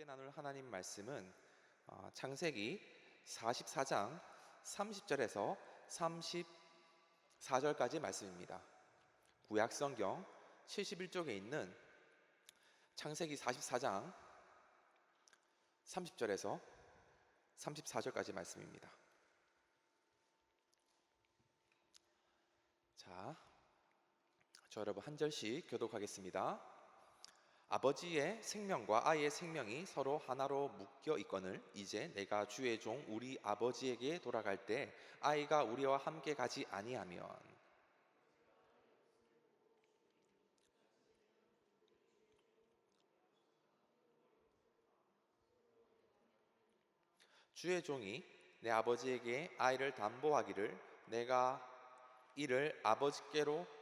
나눌 하나님 말씀은 창세기 44장 30절에서 34절까지 말씀입니다. 구약성경 71쪽에 있는 창세기 44장 30절에서 34절까지 말씀입니다. 자, 저 여러분 한 절씩 교독하겠습니다. 아버지의 생명과 아이의 생명이 서로 하나로 묶여 있거늘 이제 내가 주의 종 우리 아버지에게 돌아갈 때 아이가 우리와 함께 가지 아니하면 주의 종이 내 아버지에게 아이를 담보하기를 내가 이를 아버지께로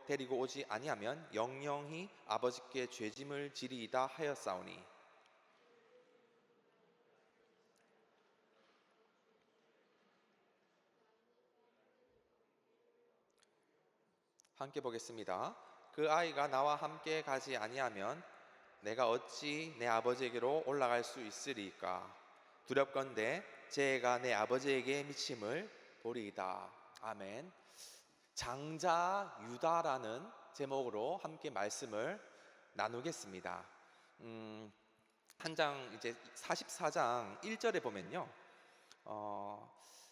데리고 오지 아니하면 영영히 아버지께 죄짐을 지리이다 하였사오니 함께 보겠습니다. 그 아이가 나와 함께 가지 아니하면 내가 어찌 내 아버지에게로 올라갈 수 있으리까? 두렵건대 제 애가 내 아버지에게 미침을 보리이다. 아멘. 장자 유다라는 제목으로 함께 말씀을 나누겠습니다. 한 장 이제 44장 1절에 보면요,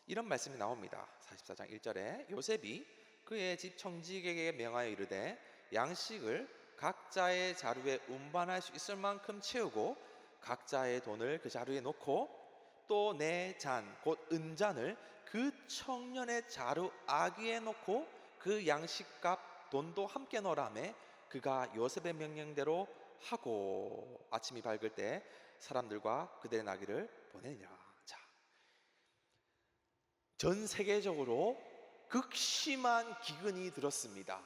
이런 말씀이 나옵니다. 44장 1절에 요셉이 그의 집 청지기에게 명하여 이르되 양식을 각자의 자루에 운반할 수 있을 만큼 채우고 각자의 돈을 그 자루에 놓고 또 내 잔, 곧 은잔을 그 청년의 자루 아귀에 놓고 그 양식값 돈도 함께 넣으라매 그가 요셉의 명령대로 하고 아침이 밝을 때 사람들과 그들의 나귀를 보내니라. 자, 전 세계적으로 극심한 기근이 들었습니다.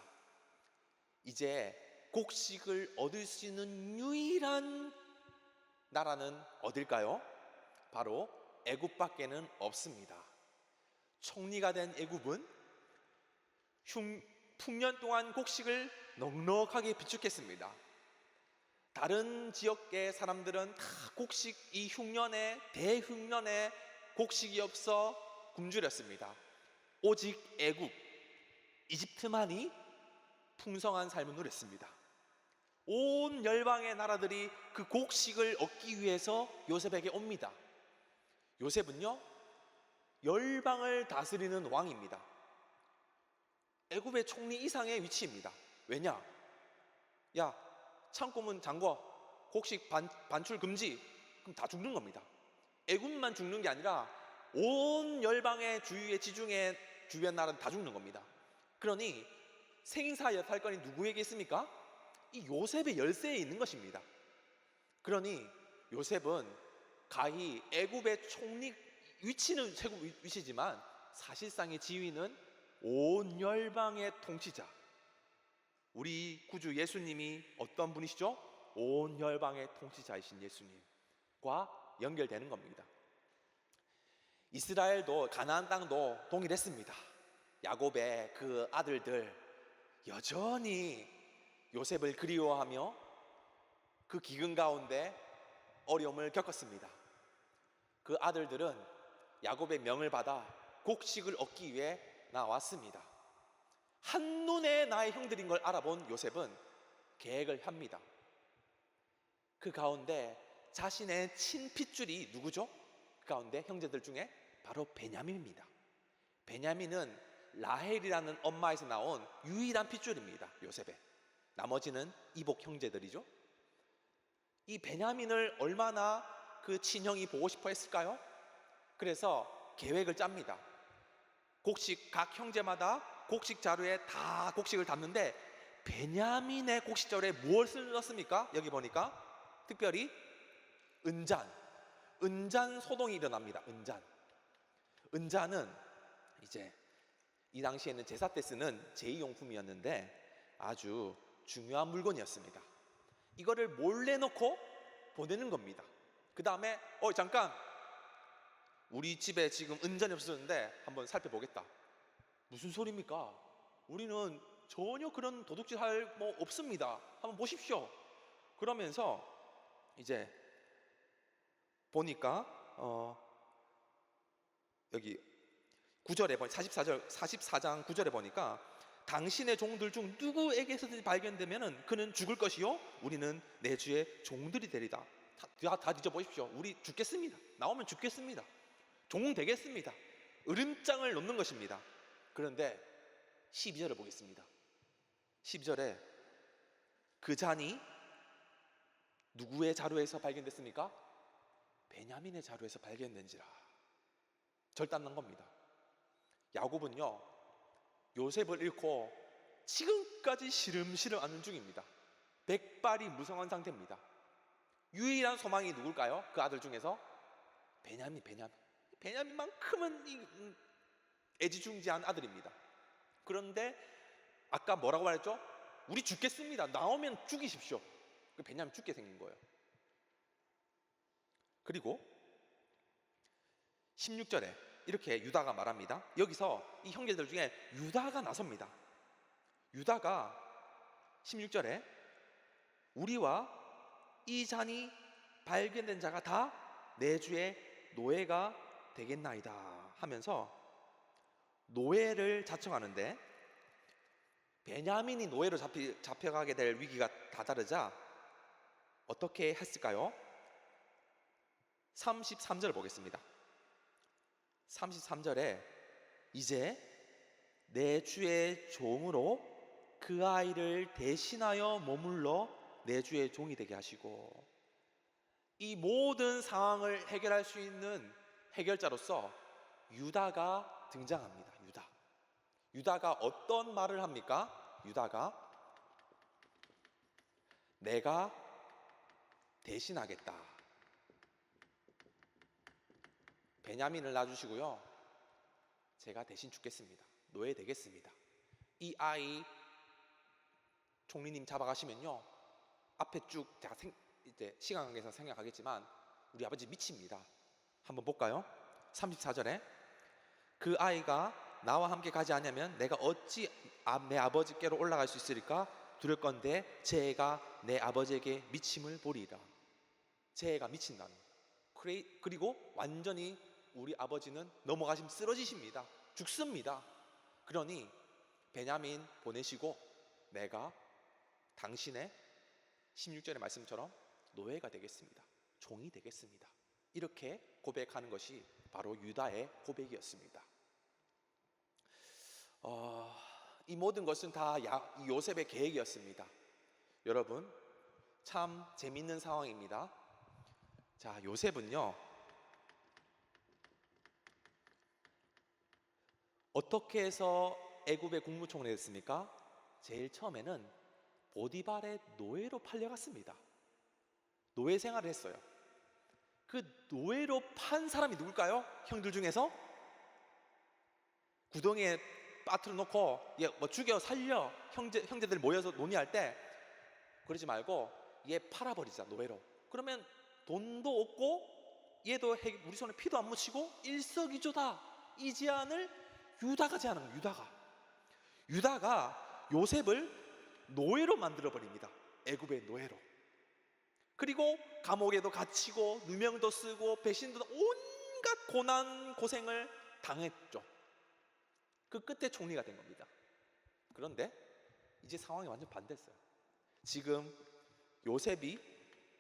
이제 곡식을 얻을 수 있는 유일한 나라는 어딜까요? 바로 애굽밖에는 없습니다. 총리가 된 애굽은 풍년 동안 곡식을 넉넉하게 비축했습니다. 다른 지역의 사람들은 다 이 흉년에 대흉년에 곡식이 없어 굶주렸습니다. 오직 애굽, 이집트만이 풍성한 삶을 누렸습니다. 온 열방의 나라들이 그 곡식을 얻기 위해서 요셉에게 옵니다. 요셉은요, 열방을 다스리는 왕입니다. 애굽의 총리 이상의 위치입니다. 왜냐? 야, 창고문 잠궈, 곡식 반출 금지. 그럼 다 죽는 겁니다. 애굽만 죽는 게 아니라 온 열방의 주위의 지중해 주변 나라는 다 죽는 겁니다. 그러니 생사 여탈권이 누구에게 있습니까? 이 요셉의 열쇠에 있는 것입니다. 그러니 요셉은 가히 애굽의 총리 위치는 최고 위치지만 사실상의 지위는 온 열방의 통치자, 우리 구주 예수님이 어떤 분이시죠? 온 열방의 통치자이신 예수님과 연결되는 겁니다. 이스라엘도 가나안 땅도 동일했습니다. 야곱의 그 아들들 여전히 요셉을 그리워하며 그 기근 가운데 어려움을 겪었습니다. 그 아들들은 야곱의 명을 받아 곡식을 얻기 위해 나왔습니다. 한눈에 나의 형들인 걸 알아본 요셉은 계획을 합니다. 그 가운데 자신의 친핏줄이 누구죠? 그 가운데 형제들 중에 바로 베냐민입니다. 베냐민은 라헬이라는 엄마에서 나온 유일한 핏줄입니다. 요셉의. 나머지는 이복 형제들이죠. 이 베냐민을 얼마나 그 친형이 보고 싶어 했을까요? 그래서 계획을 짭니다. 각 형제마다 곡식 자루에 다 곡식을 담는데 베냐민의 곡식 자루에 무엇을 넣습니까? 여기 보니까 특별히 은잔 소동이 일어납니다. 은잔은 이제 이 당시에는 제사 때 쓰는 제2용품이었는데 아주 중요한 물건이었습니다. 이거를 몰래 넣고 보내는 겁니다. 그 다음에 잠깐, 우리 집에 지금 은잔이 없어졌는데 한번 살펴보겠다. 무슨 소리입니까? 우리는 전혀 그런 도둑질 할 없습니다. 한번 보십시오. 그러면서 이제 보니까 여기 9절에 44장 9절에 보니까 당신의 종들 중 누구에게서든지 발견되면은 그는 죽을 것이요 우리는 내 주의 종들이 되리다. 다 뒤져보십시오. 우리 죽겠습니다. 나오면 죽겠습니다. 종 되겠습니다. 으름장을 놓는 것입니다. 그런데 12절을 보겠습니다. 12절에 그 잔이 누구의 자루에서 발견됐습니까? 베냐민의 자루에서 발견된지라. 절단난 겁니다. 야곱은요 요셉을 잃고 지금까지 시름시름 앓는 중입니다. 백발이 무성한 상태입니다. 유일한 소망이 누굴까요? 그 아들 중에서 베냐민만큼은 애지중지한 아들입니다. 그런데 아까 뭐라고 말했죠? 우리 죽겠습니다. 나오면 죽이십시오. 베냐민 죽게 생긴 거예요. 그리고 16절에 이렇게 유다가 말합니다. 여기서 이 형제들 중에 유다가 나섭니다. 유다가 16절에 우리와 이 잔이 발견된 자가 다 내 주의 노예가 되겠나이다 하면서 노예를 자청하는데, 베냐민이 노예로 잡혀가게 될 위기가 다다르자 어떻게 했을까요? 33절 보겠습니다. 33절에 이제 내 주의 종으로 그 아이를 대신하여 머물러 내 주의 종이 되게 하시고, 이 모든 상황을 해결할 수 있는 해결자로서 유다가 등장합니다. 유다가 어떤 말을 합니까? 유다가 내가 대신하겠다. 베냐민을 놔주시고요, 제가 대신 죽겠습니다. 노예 되겠습니다. 이 아이 총리님 잡아가시면요, 앞에 쭉 제가 이제 시간 관계상 생각하겠지만 우리 아버지 미칩니다. 한번 볼까요? 34절에 그 아이가 나와 함께 가지 않으면 내가 어찌 내 아버지께로 올라갈 수 있으리까? 두렵건대 제가 내 아버지에게 미침을 보리라. 제가 미친다는. 그리고 완전히 우리 아버지는 넘어가시면 쓰러지십니다. 죽습니다. 그러니 베냐민 보내시고 내가 당신의 16절의 말씀처럼 노예가 되겠습니다. 종이 되겠습니다. 이렇게 고백하는 것이 바로 유다의 고백이었습니다. 이 모든 것은 다 요셉의 계획이었습니다. 여러분, 참 재밌는 상황입니다. 자, 요셉은요 어떻게 해서 애굽의 국무총리 됐습니까? 제일 처음에는 보디발의 노예로 팔려갔습니다. 노예 생활을 했어요. 그 노예로 판 사람이 누굴까요? 형들 중에서 구덩이에 빠뜨려 놓고 뭐 죽여 살려 형제들 모여서 논의할 때 그러지 말고 얘 팔아버리자, 노예로. 그러면 돈도 없고 얘도 우리 손에 피도 안 묻히고 일석이조다. 이 제안을 유다가 제안한 거예요. 유다가 요셉을 노예로 만들어 버립니다. 애굽의 노예로. 그리고 감옥에도 갇히고 누명도 쓰고 배신도, 온갖 고난 고생을 당했죠. 그 끝에 총리가 된 겁니다. 그런데 이제 상황이 완전 반대했어요. 지금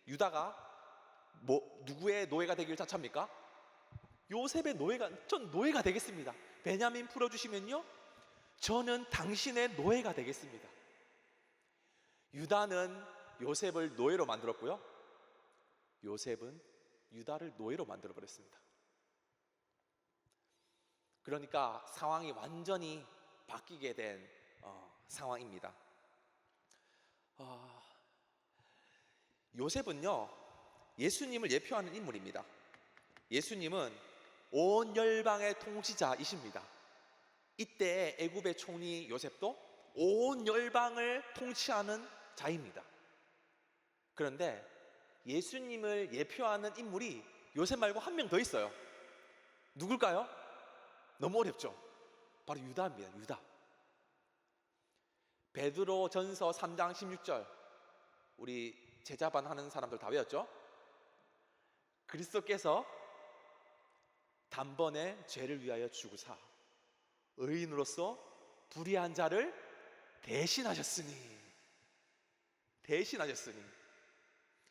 유다가 누구의 노예가 되길 자처합니까? 요셉의 전 노예가 되겠습니다. 베냐민 풀어주시면요, 저는 당신의 노예가 되겠습니다. 유다는 요셉을 노예로 만들었고요, 요셉은 유다를 노예로 만들어 버렸습니다. 그러니까 상황이 완전히 바뀌게 된 상황입니다. 요셉은요 예수님을 예표하는 인물입니다. 예수님은 온 열방의 통치자이십니다. 이때 애굽의 총리 요셉도 온 열방을 통치하는 자입니다. 그런데 예수님을 예표하는 인물이 요셉 말고 한 명 더 있어요. 누굴까요? 너무 어렵죠? 바로 유다입니다. 유다. 베드로 전서 3장 16절 우리 제자반 하는 사람들 다 외웠죠? 그리스도께서 단번에 죄를 위하여 죽으사 의인으로서 불의한 자를 대신하셨으니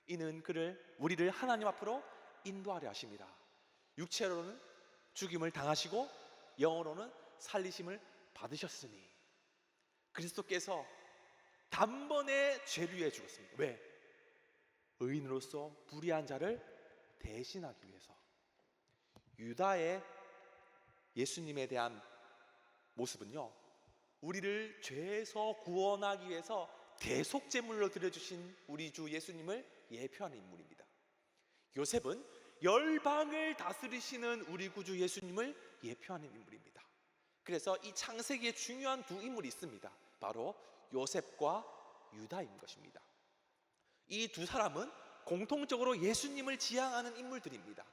이는 우리를 하나님 앞으로 인도하려 하십니다. 육체로는 죽임을 당하시고 영으로는 살리심을 받으셨으니 그리스도께서 단번에 죄를 위해 죽었습니다. 왜? 의인으로서 불의한 자를 대신하기 위해서. 유다의 예수님에 대한 모습은요, 우리를 죄에서 구원하기 위해서 대속제물로 드려주신 우리 주 예수님을 예표하는 인물입니다. 요셉은 열방을 다스리시는 우리 구주 예수님을 예표하는 인물입니다. 그래서 이 창세기에 중요한 두 인물이 있습니다. 바로 요셉과 유다인 것입니다. 이 두 사람은 공통적으로 예수님을 지향하는 인물들입니다.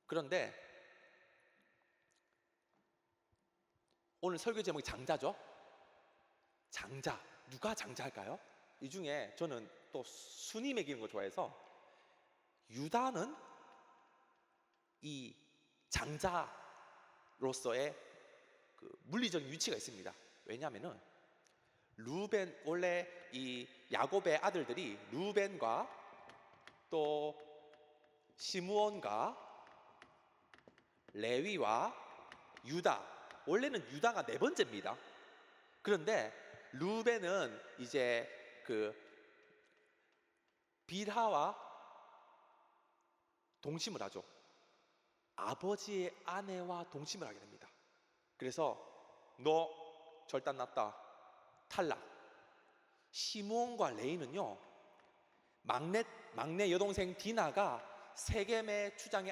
그런데 오늘 설교 제목이 장자죠. 장자, 누가 장자일까요? 이 중에 저는 또 순위 매기는 거 좋아해서 유다는 이 장자로서의 그 물리적인 위치가 있습니다. 왜냐하면은 루벤, 원래 이 야곱의 아들들이 루벤과 또 시므온과 레위와 유다, 원래는 유다가 네 번째입니다. 그런데 루벤은 이제 그 빌하와 동침을 하죠. 아버지의 아내와 동침을 하게 됩니다. 그래서 너 절단 났다, 탈락. 시므온과 레위는요, 막내 여동생 디나가 세겜의 추장의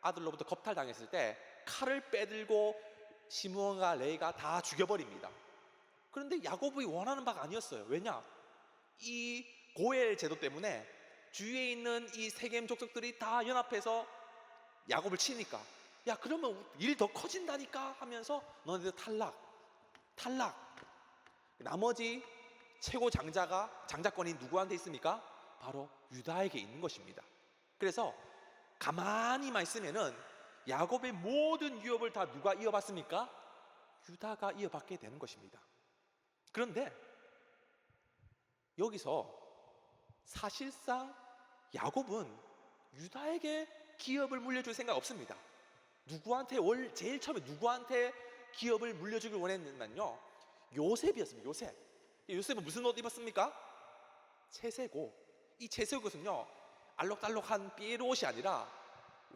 아들로부터 겁탈당했을 때 칼을 빼들고 시므온과 레위가 다 죽여버립니다. 그런데 야곱이 원하는 바가 아니었어요. 왜냐? 이 고엘 제도 때문에 주위에 있는 이 세겜 족속들이 다 연합해서 야곱을 치니까, 야 그러면 일 더 커진다니까 하면서 너네들 탈락. 나머지 최고 장자권이 누구한테 있습니까? 바로 유다에게 있는 것입니다. 그래서 가만히만 있으면은 야곱의 모든 유업을 다 누가 이어받습니까? 유다가 이어받게 되는 것입니다. 그런데 여기서 사실상 야곱은 유다에게 기업을 물려줄 생각 없습니다. 제일 처음에 누구한테 기업을 물려주길 원했냐면요, 요셉이었습니다. 요셉은 무슨 옷 입었습니까? 채색옷. 이 채색옷은요, 알록달록한 삐에로 옷이 아니라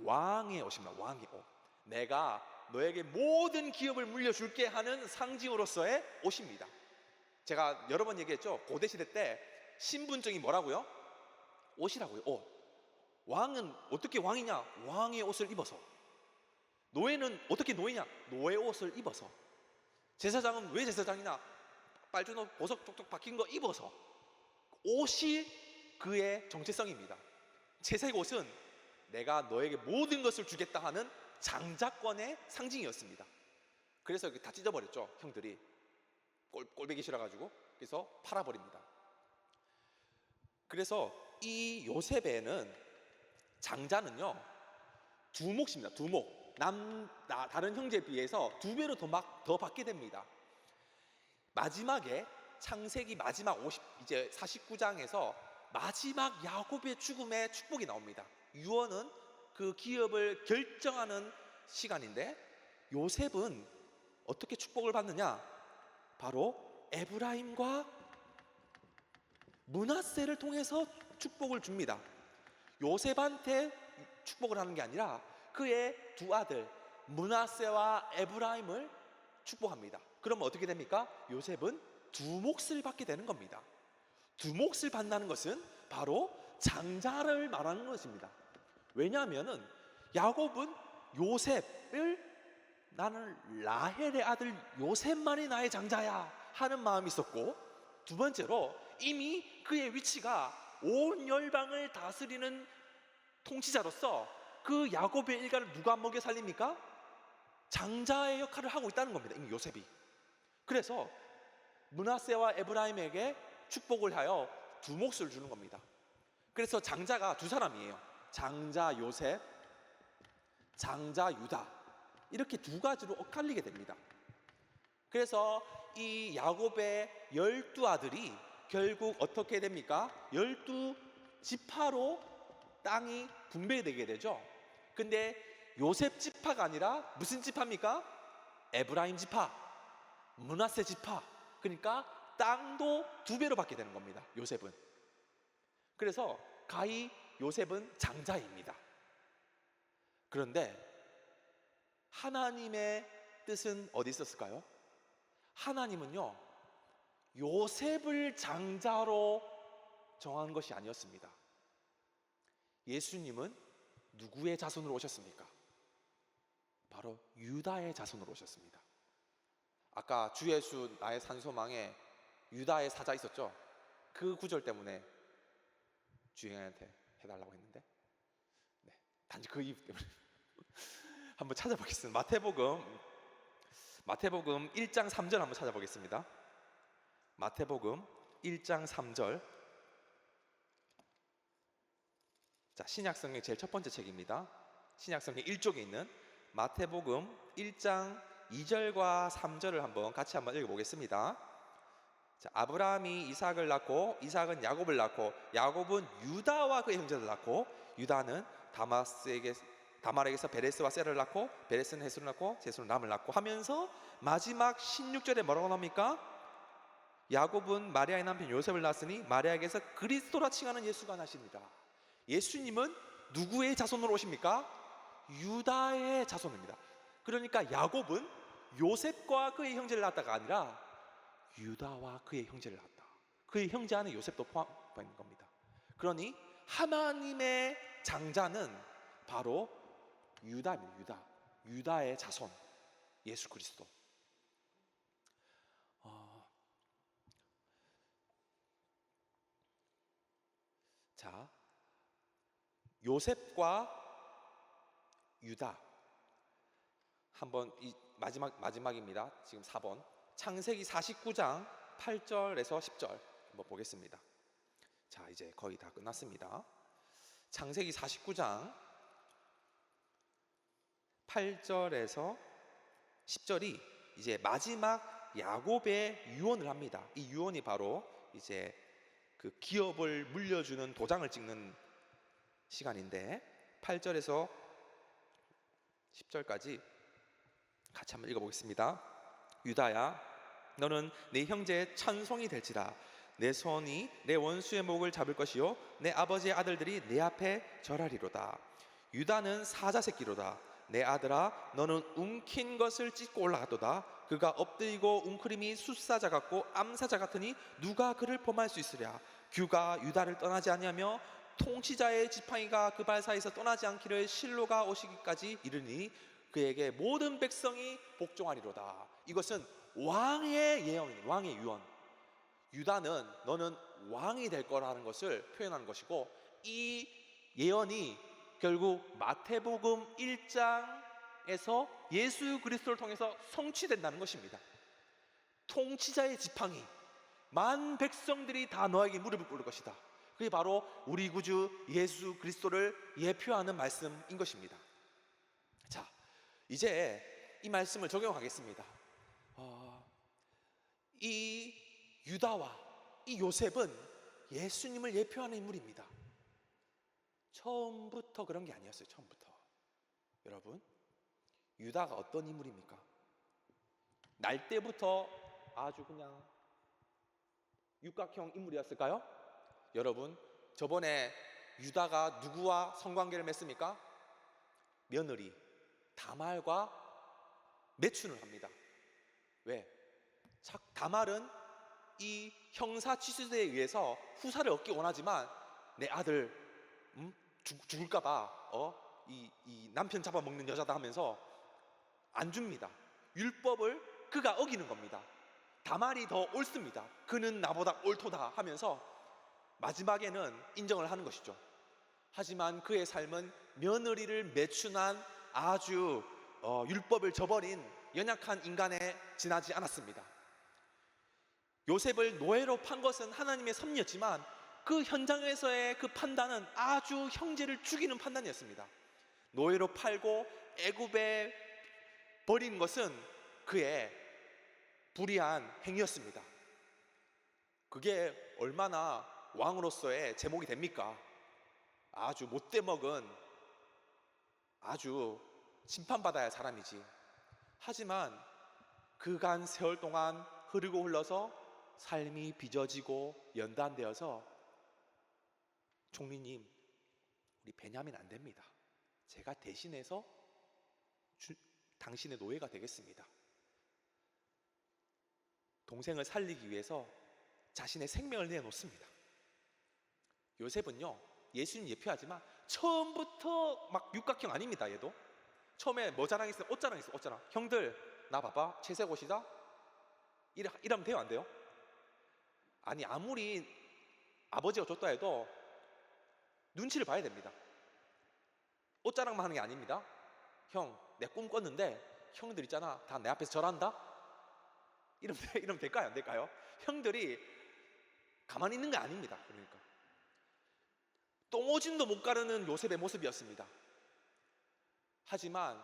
왕의 옷입니다. 왕의 옷. 내가 너에게 모든 기업을 물려줄게 하는 상징으로서의 옷입니다. 제가 여러 번 얘기했죠. 고대 시대 때 신분증이 뭐라고요? 옷이라고요. 옷. 왕은 어떻게 왕이냐? 왕의 옷을 입어서. 노예는 어떻게 노예냐? 노예 옷을 입어서. 제사장은 왜 제사장이냐? 빨준 옷, 보석 톡톡 박힌 거 입어서. 옷이 그의 정체성입니다. 채색 옷은 내가 너에게 모든 것을 주겠다 하는 장자권의 상징이었습니다. 그래서 다 찢어버렸죠, 형들이. 꼴배기 싫어가지고. 그래서 팔아버립니다. 그래서 이 요셉에는 장자는요, 두 몫입니다. 두 몫. 다른 형제에 비해서 두 배로 더 받게 됩니다. 마지막에 창세기 마지막 이제 49장에서 마지막 야곱의 죽음의 축복이 나옵니다. 유언은 그 기업을 결정하는 시간인데, 요셉은 어떻게 축복을 받느냐? 바로 에브라임과 므낫세를 통해서 축복을 줍니다. 요셉한테 축복을 하는 게 아니라 그의 두 아들 므낫세와 에브라임을 축복합니다. 그러면 어떻게 됩니까? 요셉은 두 몫을 받게 되는 겁니다. 두 몫을 받는다는 것은 바로 장자를 말하는 것입니다. 왜냐하면은 야곱은 요셉을, 나는 라헬의 아들 요셉만이 나의 장자야 하는 마음이 있었고, 두 번째로 이미 그의 위치가 온 열방을 다스리는 통치자로서 그 야곱의 일가를 누가 먹여 살립니까? 장자의 역할을 하고 있다는 겁니다, 이미 요셉이. 그래서 므낫세와 에브라임에게 축복을 하여 두 몫을 주는 겁니다. 그래서 장자가 두 사람이에요. 장자 요셉, 장자 유다, 이렇게 두 가지로 엇갈리게 됩니다. 그래서 이 야곱의 12아들이 결국 어떻게 됩니까? 12지파로 땅이 분배되게 되죠. 근데 요셉 지파가 아니라 무슨 지파입니까? 에브라임 지파, 므낫세 지파. 그러니까 땅도 두 배로 받게 되는 겁니다, 요셉은. 그래서 가히 요셉은 장자입니다. 그런데 하나님의 뜻은 어디 있었을까요? 하나님은요, 요셉을 장자로 정한 것이 아니었습니다. 예수님은 누구의 자손으로 오셨습니까? 바로 유다의 자손으로 오셨습니다. 아까 주 예수 나의 산소망에 유다의 사자 있었죠? 그 구절 때문에 주인한테 해달라고 했는데, 네, 단지 그 이유 때문에 한번 찾아보겠습니다. 마태복음 1장 3절 한번 찾아보겠습니다. 마태복음 1장 3절. 자, 신약성경 제일 첫 번째 책입니다. 신약성경 1쪽에 있는 마태복음 1장 2절과 3절을 같이 한번 읽어보겠습니다. 자, 아브라함이 이삭을 낳고 이삭은 야곱을 낳고 야곱은 유다와 그의 형제를 낳고 유다는 다말에게서 베레스와 셀을 낳고 베레스는 헤스를 낳고 헤스는 람을 낳고 하면서 마지막 16절에 뭐라고 나옵니까? 야곱은 마리아의 남편 요셉을 낳았으니 마리아에게서 그리스도라 칭하는 예수가 나십니다. 예수님은 누구의 자손으로 오십니까? 유다의 자손입니다. 그러니까 야곱은 요셉과 그의 형제를 낳았다가 아니라 유다와 그의 형제를 낳았다. 그의 형제 안에 요셉도 포함된 겁니다. 그러니 하나님의 장자는 바로 유다입니다. 유다의 자손 예수 그리스도. 자, 요셉과 유다 한번 이 마지막입니다. 지금 4번 창세기 49장 8절에서 10절 한번 보겠습니다. 자, 이제 거의 다 끝났습니다. 창세기 49장 8절에서 10절이 이제 마지막 야곱의 유언을 합니다. 이 유언이 바로 이제 그 기업을 물려주는 도장을 찍는 시간인데 8절에서 10절까지 같이 한번 읽어보겠습니다. 유다야, 너는 내 형제의 찬송이 될지라. 내 손이 내 원수의 목을 잡을 것이요 내 아버지의 아들들이 내 앞에 절하리로다. 유다는 사자 새끼로다. 내 아들아, 너는 움킨 것을 찢고 올라갔도다. 그가 엎드리고 웅크림이 숫사자 같고 암사자 같으니 누가 그를 범할 수 있으랴. 규가 유다를 떠나지 아니하며 통치자의 지팡이가 그 발 사이에서 떠나지 않기를 실로가 오시기까지 이르니 그에게 모든 백성이 복종하리로다. 이것은 왕의 예언입니다. 왕의 유언. 유다는 너는 왕이 될 거라는 것을 표현하는 것이고, 이 예언이 결국 마태복음 1장에서 예수 그리스도를 통해서 성취된다는 것입니다. 통치자의 지팡이, 만 백성들이 다 너에게 무릎을 꿇을 것이다. 그게 바로 우리 구주 예수 그리스도를 예표하는 말씀인 것입니다. 자, 이제 이 말씀을 적용하겠습니다. 이 유다와 이 요셉은 예수님을 예표하는 인물입니다. 처음부터 그런 게 아니었어요. 처음부터. 여러분, 유다가 어떤 인물입니까? 날 때부터 아주 그냥 육각형 인물이었을까요? 여러분, 저번에 유다가 누구와 성관계를 맺습니까? 며느리 다말과 매춘을 합니다. 왜? 다말은 이 형사 취수대에 의해서 후사를 얻기 원하지만 내 아들 죽을까봐 이 남편 잡아먹는 여자다 하면서 안 줍니다. 율법을 그가 어기는 겁니다. 다말이 더 옳습니다. 그는 나보다 옳도다 하면서 마지막에는 인정을 하는 것이죠. 하지만 그의 삶은 며느리를 매춘한 아주 율법을 저버린 연약한 인간에 지나지 않았습니다. 요셉을 노예로 판 것은 하나님의 섭리였지만 그 현장에서의 그 판단은 아주 형제를 죽이는 판단이었습니다. 노예로 팔고 애굽에 버린 것은 그의 불의한 행위였습니다. 그게 얼마나 왕으로서의 제목이 됩니까? 아주 못돼 먹은, 아주 심판받아야 할 사람이지. 하지만 그간 세월 동안 흐르고 흘러서 삶이 빚어지고 연단되어서 총리님, 우리 베냐민 안 됩니다. 제가 대신해서 당신의 노예가 되겠습니다. 동생을 살리기 위해서 자신의 생명을 내놓습니다. 요셉은요, 예수님 예표하지만 처음부터 막 육각형 아닙니다. 얘도 처음에 뭐 자랑했어요? 옷 자랑했어요. 옷 자랑. 형들 나 봐봐, 채색 옷이다. 이러면 돼요, 안 돼요? 아니, 아무리 아버지가 줬다 해도 눈치를 봐야 됩니다. 옷 자랑만 하는 게 아닙니다. 형, 내 꿈 꿨는데 형들 있잖아, 다 내 앞에서 절한다? 이러면 될까요, 안 될까요? 형들이 가만히 있는 게 아닙니다. 그러니까 똥오줌도 못 가르는 요셉의 모습이었습니다. 하지만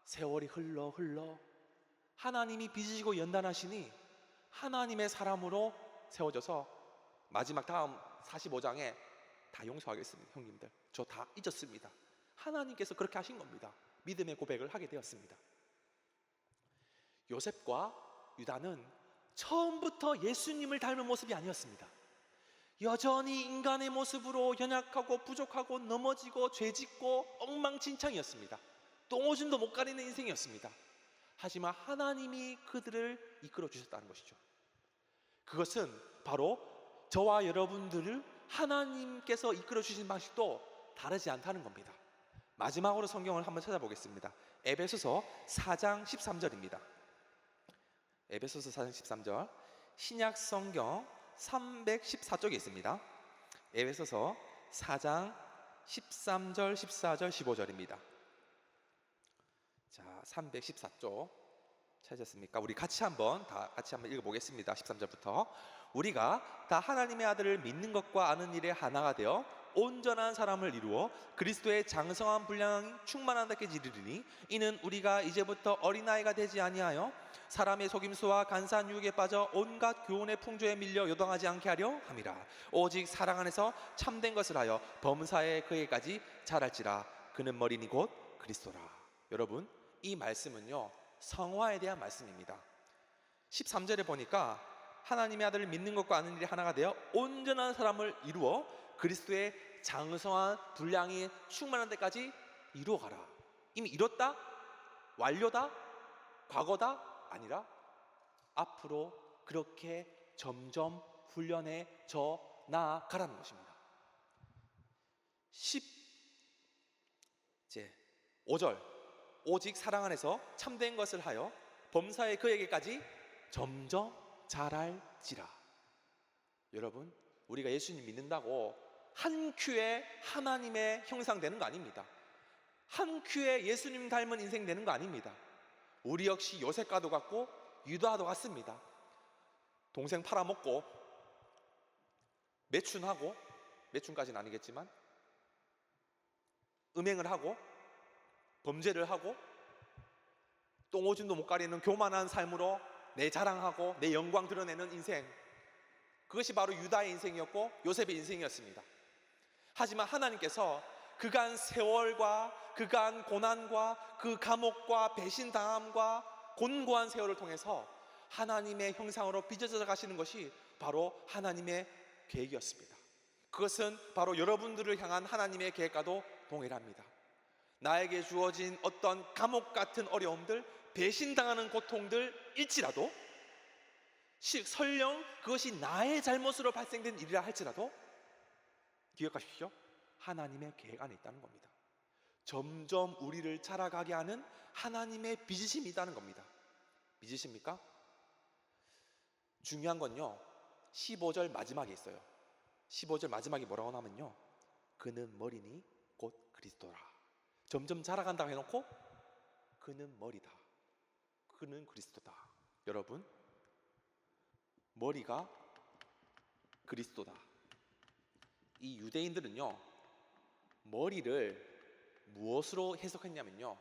세월이 흘러 하나님이 빚으시고 연단하시니 하나님의 사람으로 세워져서 마지막 다음 45장에 다 용서하겠습니다. 형님들, 저 다 잊었습니다. 하나님께서 그렇게 하신 겁니다. 믿음의 고백을 하게 되었습니다. 요셉과 유다는 처음부터 예수님을 닮은 모습이 아니었습니다. 여전히 인간의 모습으로 연약하고 부족하고 넘어지고 죄짓고 엉망진창이었습니다. 똥오줌도 못 가리는 인생이었습니다. 하지만 하나님이 그들을 이끌어 주셨다는 것이죠. 그것은 바로 저와 여러분들을 하나님께서 이끌어 주신 방식도 다르지 않다는 겁니다. 마지막으로 성경을 한번 찾아보겠습니다. 에베소서 4장 13절입니다. 에베소서 4장 13절, 신약 성경 314쪽에 있습니다. 에베소서 4장 13절, 14절, 15절입니다. 자, 314쪽 찾으셨습니까? 우리 같이 한번 읽어보겠습니다. 13절부터. 우리가 다 하나님의 아들을 믿는 것과 아는 일에 하나가 되어 온전한 사람을 이루어 그리스도의 장성한 분량이 충만한 데까지 이르리니 이는 우리가 이제부터 어린아이가 되지 아니하여 사람의 속임수와 간사한 유혹에 빠져 온갖 교훈의 풍조에 밀려 요동하지 않게 하려 함이라. 오직 사랑 안에서 참된 것을 하여 범사에 그에까지 자랄지라. 그는 머리니 곧 그리스도라. 여러분, 이 말씀은요, 성화에 대한 말씀입니다. 13절에 보니까 하나님의 아들을 믿는 것과 아는 일이 하나가 되어 온전한 사람을 이루어 그리스도의 장성한 분량이 충만한 데까지 이루어가라. 이미 이뤘다? 완료다? 과거다? 아니라 앞으로 그렇게 점점 훈련해져 나가라는 것입니다. 5절, 오직 사랑 안에서 참된 것을 하여 범사에 그에게까지 점점 자랄지라. 여러분, 우리가 예수님 믿는다고 한 큐에 하나님의 형상 되는 거 아닙니다. 한 큐에 예수님 닮은 인생 되는 거 아닙니다. 우리 역시 요셉과도 같고 유다와도 같습니다. 동생 팔아먹고 매춘하고, 매춘까지는 아니겠지만 음행을 하고 범죄를 하고 똥오줌도 못 가리는 교만한 삶으로 내 자랑하고 내 영광 드러내는 인생, 그것이 바로 유다의 인생이었고 요셉의 인생이었습니다. 하지만 하나님께서 그간 세월과 그간 고난과 그 감옥과 배신당함과 곤고한 세월을 통해서 하나님의 형상으로 빚어져 가시는 것이 바로 하나님의 계획이었습니다. 그것은 바로 여러분들을 향한 하나님의 계획과도 동일합니다. 나에게 주어진 어떤 감옥 같은 어려움들, 배신당하는 고통들일지라도, 설령 그것이 나의 잘못으로 발생된 일이라 할지라도 기억하십시오. 하나님의 계획 안에 있다는 겁니다. 점점 우리를 자라가게 하는 하나님의 빚으심이 있다는 겁니다. 믿으십니까? 중요한 건요, 15절 마지막에 있어요. 15절 마지막에 뭐라고 하냐면요, 그는 머리니 곧 그리스도라. 점점 자라간다고 해놓고 그는 머리다, 그는 그리스도다. 여러분, 머리가 그리스도다. 이 유대인들은요, 머리를 무엇으로 해석했냐면요,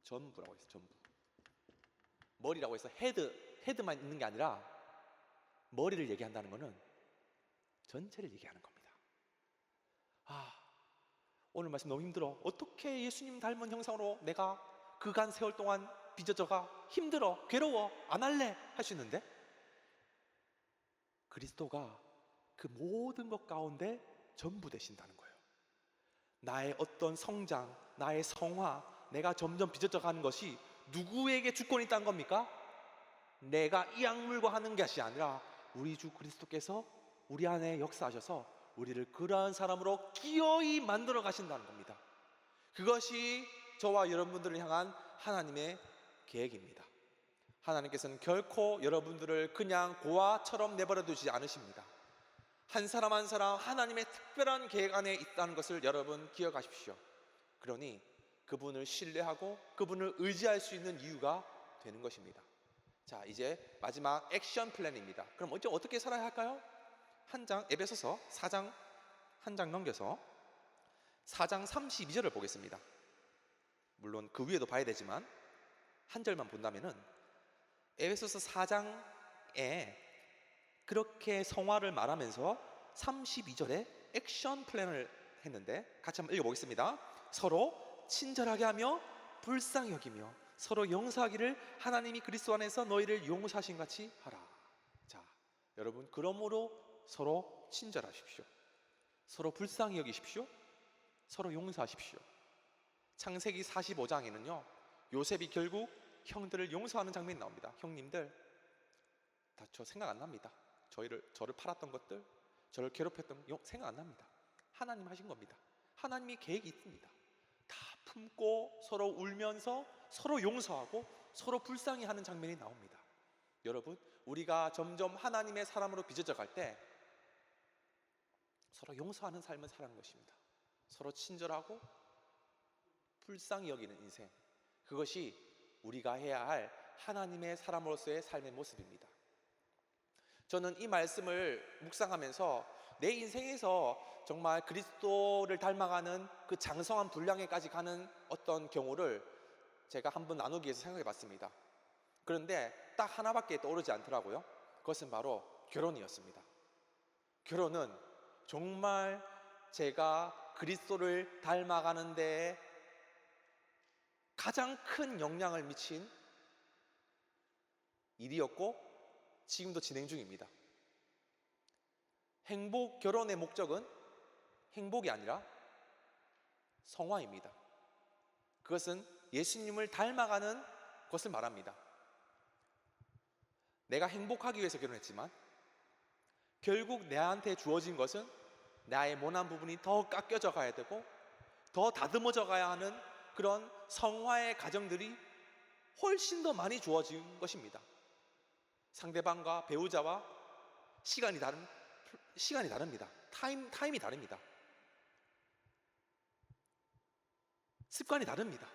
전부라고 했어요. 전부. 머리라고 해서 헤드만 있는 게 아니라 머리를 얘기한다는 것은 전체를 얘기하는 겁니다. 오늘 말씀 너무 힘들어. 어떻게 예수님 닮은 형상으로 내가 그간 세월 동안 빚어져가 힘들어, 괴로워, 안 할래 할 수 있는데, 그리스도가 그 모든 것 가운데 전부 되신다는 거예요. 나의 어떤 성장, 나의 성화, 내가 점점 빚어져 가는 것이 누구에게 주권이 있다는 겁니까? 내가 이 약물과 하는 것이 아니라 우리 주 그리스도께서 우리 안에 역사하셔서 우리를 그러한 사람으로 기어이 만들어 가신다는 겁니다. 그것이 저와 여러분들을 향한 하나님의 계획입니다. 하나님께서는 결코 여러분들을 그냥 고아처럼 내버려 두지 않으십니다. 한 사람 한 사람 하나님의 특별한 계획 안에 있다는 것을 여러분 기억하십시오. 그러니 그분을 신뢰하고 그분을 의지할 수 있는 이유가 되는 것입니다. 자, 이제 마지막 액션 플랜입니다. 그럼 어떻게 살아야 할까요? 에베소서 4장 한 장 넘겨서 4장 32절을 보겠습니다. 물론 그 위에도 봐야 되지만 한 절만 본다면은 에베소서 4장에 그렇게 성화를 말하면서 32절에 액션 플랜을 했는데 같이 한번 읽어보겠습니다. 서로 친절하게 하며 불쌍히 여기며 서로 용서하기를 하나님이 그리스도 안에서 너희를 용서하신 같이 하라. 자, 여러분, 그러므로 서로 친절하십시오. 서로 불쌍히 여기십시오. 서로 용서하십시오. 창세기 45장에는요 요셉이 결국 형들을 용서하는 장면이 나옵니다. 형님들, 다 저 생각 안 납니다. 저를 팔았던 것들, 저를 괴롭혔던 생각 안 납니다. 하나님 하신 겁니다. 하나님이 계획이 있습니다. 다 품고 서로 울면서 서로 용서하고 서로 불쌍히 하는 장면이 나옵니다. 여러분, 우리가 점점 하나님의 사람으로 빚어져 갈 때 서로 용서하는 삶을 살아가는 것입니다. 서로 친절하고 불쌍히 여기는 인생, 그것이 우리가 해야 할 하나님의 사람으로서의 삶의 모습입니다. 저는 이 말씀을 묵상하면서 내 인생에서 정말 그리스도를 닮아가는 그 장성한 분량에까지 가는 어떤 경우를 제가 한번 나누기 위해서 생각해 봤습니다. 그런데 딱 하나밖에 떠오르지 않더라고요. 그것은 바로 결혼이었습니다. 결혼은 정말 제가 그리스도를 닮아가는 데 가장 큰 영향을 미친 일이었고 지금도 진행 중입니다. 결혼의 목적은 행복이 아니라 성화입니다. 그것은 예수님을 닮아가는 것을 말합니다. 내가 행복하기 위해서 결혼했지만 결국 내한테 주어진 것은 나의 모난 부분이 더 깎여져 가야 되고 더 다듬어져 가야 하는 그런 성화의 과정들이 훨씬 더 많이 주어진 것입니다. 상대방과 배우자와 시간이 다릅니다. 타임이 다릅니다. 습관이 다릅니다.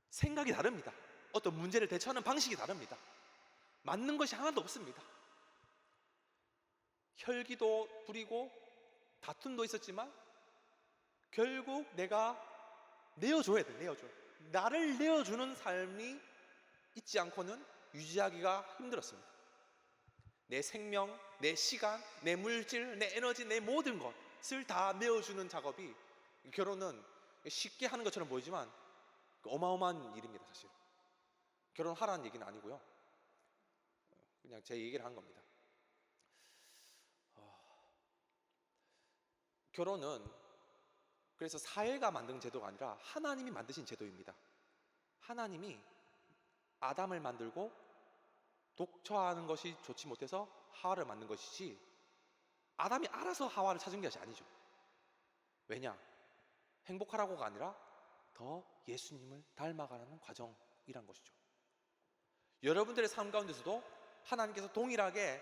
생각이 다릅니다. 어떤 문제를 대처하는 방식이 다릅니다. 맞는 것이 하나도 없습니다. 혈기도 부리고 다툼도 있었지만 결국 내가 내어줘야 돼. 나를 내어주는 삶이 있지 않고는 유지하기가 힘들었습니다. 내 생명, 내 시간, 내 물질, 내 에너지, 내 모든 것을 다 내어주는 작업이, 결혼은 쉽게 하는 것처럼 보이지만 어마어마한 일입니다. 사실 결혼하라는 얘기는 아니고요, 그냥 제 얘기를 한 겁니다. 결혼은 그래서 사회가 만든 제도가 아니라 하나님이 만드신 제도입니다. 하나님이 아담을 만들고 독처하는 것이 좋지 못해서 하와를 만든 것이지 아담이 알아서 하와를 찾은 것이 아니죠. 왜냐? 행복하라고가 아니라 더 예수님을 닮아가는 과정이란 것이죠. 여러분들의 삶 가운데서도 하나님께서 동일하게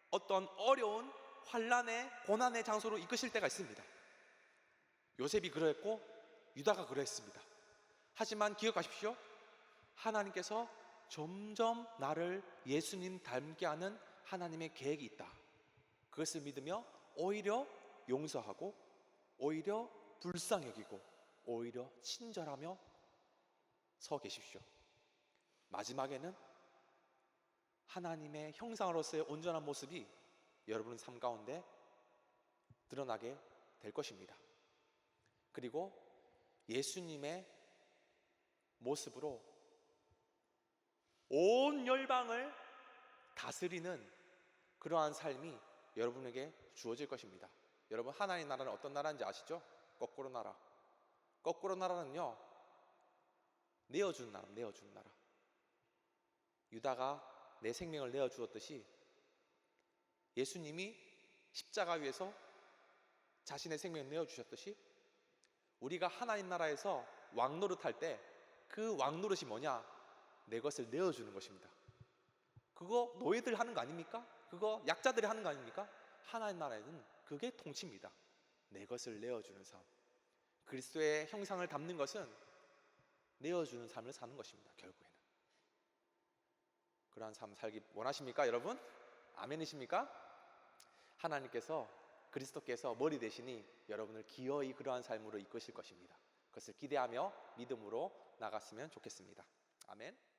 어떤 어려운 환난의 고난의 장소로 이끄실 때가 있습니다. 요셉이 그러했고 유다가 그러했습니다. 하지만 기억하십시오. 하나님께서 점점 나를 예수님 닮게 하는 하나님의 계획이 있다. 그것을 믿으며 오히려 용서하고 오히려 불쌍히 여기고 오히려 친절하며 서 계십시오. 마지막에는 하나님의 형상으로서의 온전한 모습이 여러분의 삶 가운데 드러나게 될 것입니다. 그리고 예수님의 모습으로 온 열방을 다스리는 그러한 삶이 여러분에게 주어질 것입니다. 여러분, 하나님 나라는 어떤 나라인지 아시죠? 거꾸로 나라. 거꾸로 나라는요, 내어주는 나라, 내어주는 나라. 유다가 내 생명을 내어주었듯이 예수님이 십자가 위에서 자신의 생명을 내어주셨듯이 우리가 하나님 나라에서 왕노릇할 때 그 왕노릇이 뭐냐? 내 것을 내어주는 것입니다. 그거 노예들 하는 거 아닙니까? 그거 약자들이 하는 거 아닙니까? 하나님 나라에는 그게 통치입니다. 내 것을 내어주는 삶. 그리스도의 형상을 담는 것은 내어주는 삶을 사는 것입니다. 결국에는 그러한 삶 살기 원하십니까, 여러분? 아멘이십니까? 하나님께서, 그리스도께서 머리 되시니 여러분을 기어이 그러한 삶으로 이끄실 것입니다. 그것을 기대하며 믿음으로 나갔으면 좋겠습니다. 아멘.